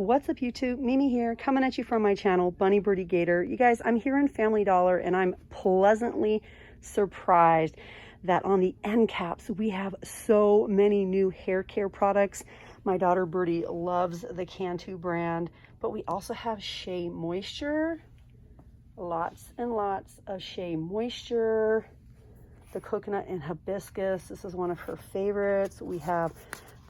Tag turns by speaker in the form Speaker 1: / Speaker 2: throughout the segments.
Speaker 1: What's up YouTube? Mimi here, coming at you from my channel, Bunny Birdy Gator. You guys, I'm here in Family Dollar and I'm pleasantly surprised that on the end caps we have so many new hair care products. My daughter Birdy loves the Cantu brand, but we also have Shea Moisture. Lots and lots of Shea Moisture. The coconut and hibiscus, this is one of her favorites. We have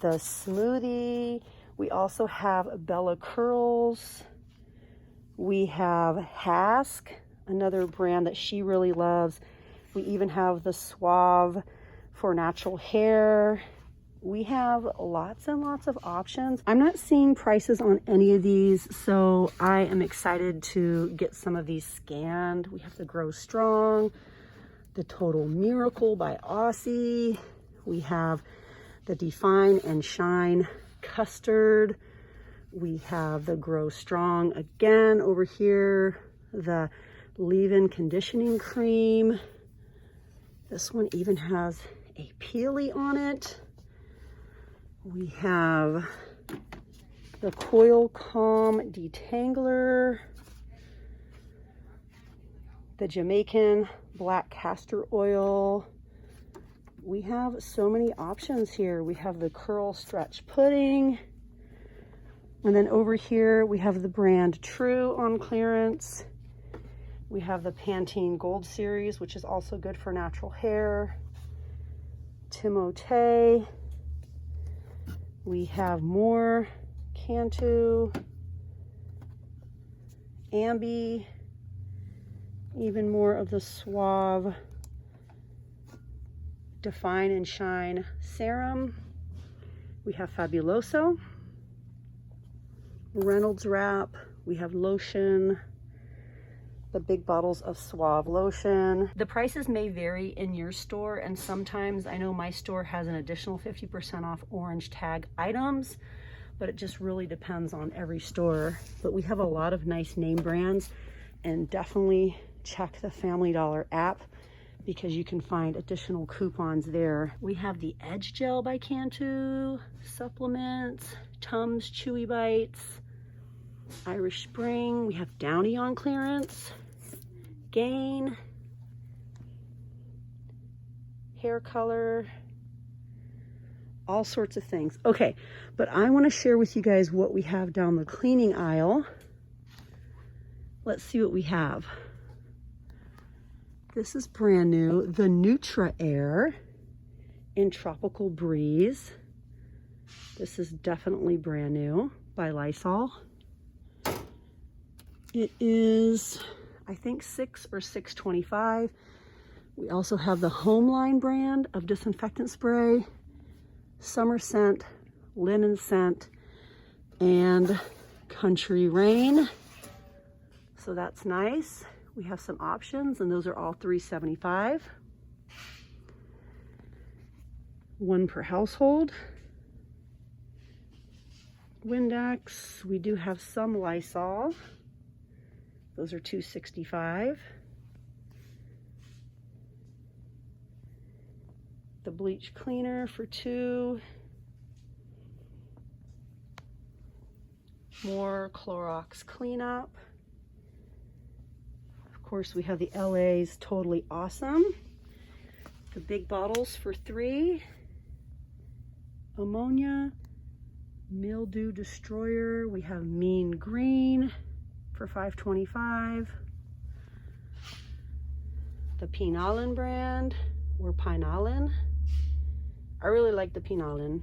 Speaker 1: the smoothie. We also have Bella Curls. We have Hask, another brand that she really loves. We even have the Suave for natural hair. We have lots and lots of options. I'm not seeing prices on any of these, so I am excited to get some of these scanned. We have the Grow Strong, the Total Miracle by Aussie. We have the Define and Shine Custard. We have the Grow Strong again over here, the Leave-In Conditioning Cream. This one even has a peely on it. We have the Coil Calm Detangler, the Jamaican Black Castor Oil. We have so many options here. We have the Curl Stretch Pudding. And then over here, we have the brand True on clearance. We have the Pantene Gold Series, which is also good for natural hair. Timote. We have more Cantu, Ambi, even more of the Suave Define and Shine Serum. We have Fabuloso, Reynolds Wrap. We have lotion, the big bottles of Suave lotion. The prices may vary in your store, and sometimes I know my store has an additional 50% off orange tag items, but it just really depends on every store. But we have a lot of nice name brands, and definitely check the Family Dollar app because you can find additional coupons there. We have the Edge Gel by Cantu, supplements, Tums Chewy Bites, Irish Spring. We have Downy on clearance, Gain, hair color, all sorts of things. Okay, but I want to share with you guys what we have down the cleaning aisle. Let's see what we have. This is brand new, the Nutra Air in Tropical Breeze. This is definitely brand new by Lysol. It is, I think, $6 or $6.25. We also have the Homeline brand of disinfectant spray, Summer Scent, Linen Scent, and Country Rain. So that's nice. We have some options, and those are all $3.75. One per household. Windex, we do have some Lysol. Those are $2.65. The bleach cleaner for $2. More Clorox cleanup. Of course, we have the LA's Totally Awesome. The big bottles for $3. Ammonia Mildew Destroyer. We have Mean Green for $5.25. The Pinalin brand, or Pinalin. I really like the Pinalin.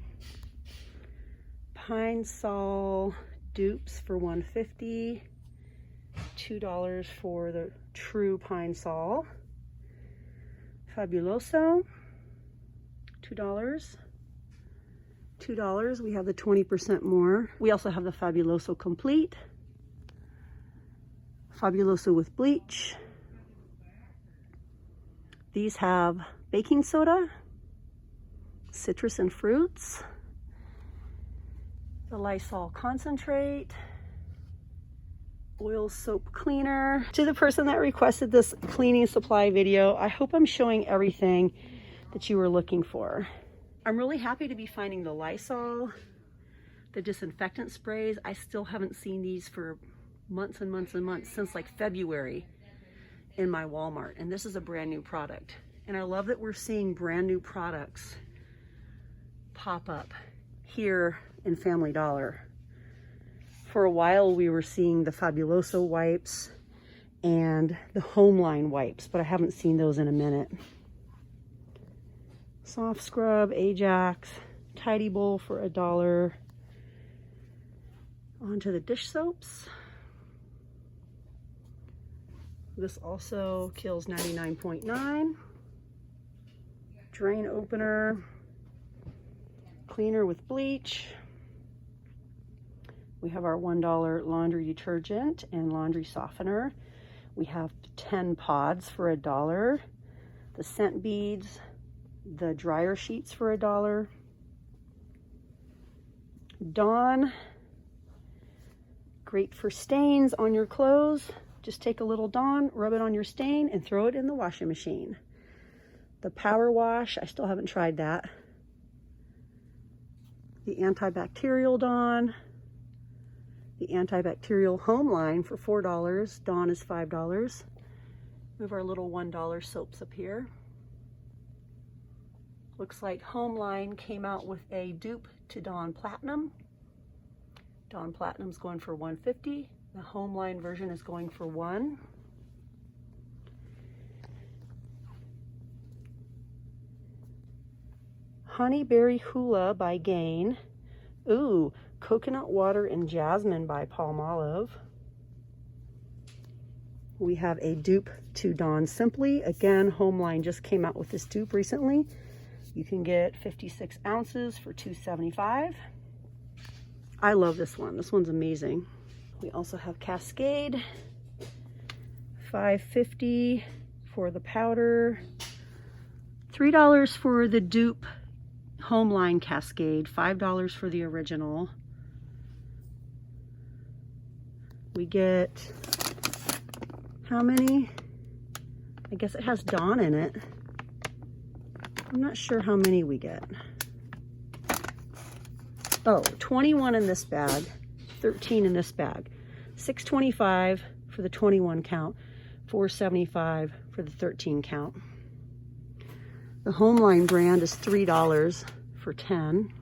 Speaker 1: Pine Sol dupes for $1.50. $2 for the True Pine Sol. Fabuloso, $2. $2. We have the 20% more. We also have the Fabuloso Complete. Fabuloso with bleach. These have baking soda, citrus and fruits, the Lysol concentrate, oil soap cleaner. To the person that requested this cleaning supply video, I hope I'm showing everything that you were looking for. I'm really happy to be finding the Lysol, The disinfectant sprays, I still haven't seen these for months and months and months, since like February in my Walmart. And this is a brand new product. And I love that we're seeing brand new products pop up here in Family Dollar. For a while we were seeing the Fabuloso wipes and the Homeline wipes, but I haven't seen those in a minute. Soft Scrub, Ajax, Tidy Bowl for $1. Onto the dish soaps. This also kills 99.9. Drain opener. Cleaner with bleach. We have our $1 laundry detergent and laundry softener. We have 10 pods for $1. The scent beads, the dryer sheets for $1. Dawn, great for stains on your clothes. Just take a little Dawn, rub it on your stain, and throw it in the washing machine. The Power Wash, I still haven't tried that. The antibacterial Dawn. The antibacterial Homeline for $4. Dawn is $5. We have our little $1 soaps up here. Looks like Homeline came out with a dupe to Dawn Platinum. Dawn Platinum's going for $1.50. The Homeline version is going for $1. Honeyberry Hula by Gain. Ooh, Coconut Water and Jasmine by Palmolive. We have a dupe to Dawn Simply. Again, Homeline just came out with this dupe recently. You can get 56 ounces for $2.75. I love this one. This one's amazing. We also have Cascade, $5.50 for the powder, $3 for the dupe Homeline Cascade, $5 for the original. We get, how many? I guess it has Dawn in it. I'm not sure how many we get. Oh, 21 in this bag, 13 in this bag. $6.25 for the 21 count, $4.75 for the 13 count. The Homeline brand is $3 for 10.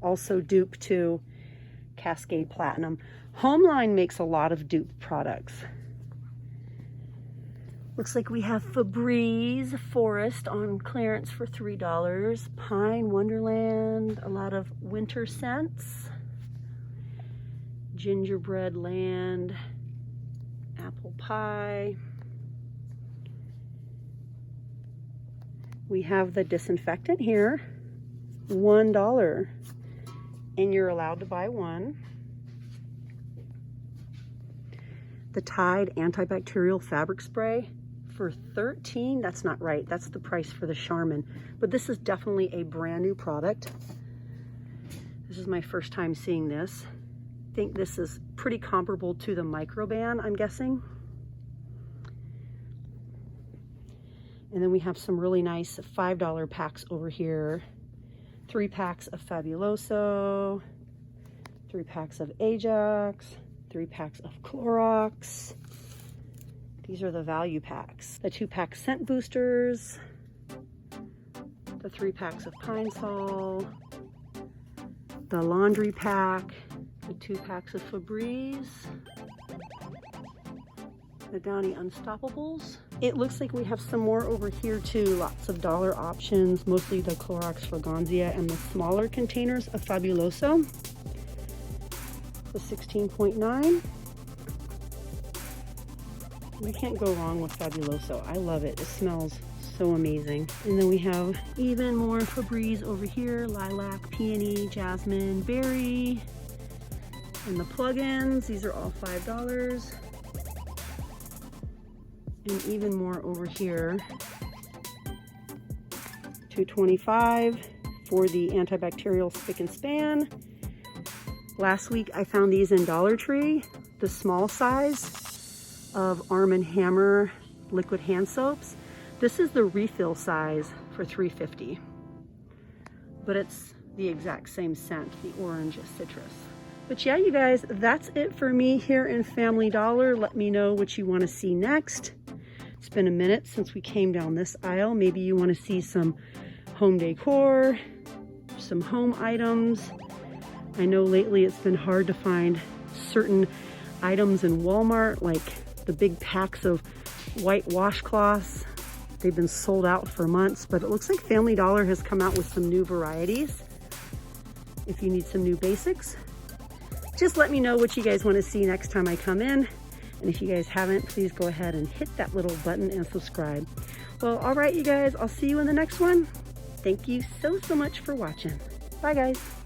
Speaker 1: Also dupe to Cascade Platinum. Homeline makes a lot of dupe products. Looks like we have Febreze Forest on clearance for $3. Pine Wonderland, a lot of winter scents. Gingerbread Land, Apple Pie. We have the disinfectant here, $1, and you're allowed to buy one. The Tide antibacterial fabric spray for $13. That's not right. That's the price for the Charmin. But this is definitely a brand new product. This is my first time seeing this. I think this is pretty comparable to the Microban, I'm guessing. And then we have some really nice $5 packs over here. 3 packs of Fabuloso, 3 packs of Ajax, 3 packs of Clorox. These are the value packs. The 2-pack scent boosters, the 3 packs of Pine Sol, the laundry pack, the 2 packs of Febreze, the Downy Unstoppables. It looks like we have some more over here too. Lots of dollar options, mostly the Clorox Fragancia and the smaller containers of Fabuloso. The 16.9. You can't go wrong with Fabuloso. I love it. It smells so amazing. And then we have even more Febreze over here. Lilac, Peony, Jasmine, Berry. And the plugins. These are all $5. And even more over here. $2.25 for the antibacterial spick and span. Last week I found these in Dollar Tree, the small size of Arm & Hammer liquid hand soaps. This is the refill size for $3.50. But it's the exact same scent, the orange citrus. But yeah, you guys, that's it for me here in Family Dollar. Let me know what you want to see next. It's been a minute since we came down this aisle. Maybe you want to see some home decor, some home items. I know lately it's been hard to find certain items in Walmart, like the big packs of white washcloths. They've been sold out for months, but it looks like Family Dollar has come out with some new varieties. If you need some new basics, just let me know what you guys want to see next time I come in. And if you guys haven't, please go ahead and hit that little button and subscribe. Well, all right, you guys, I'll see you in the next one. Thank you so much for watching. Bye, guys.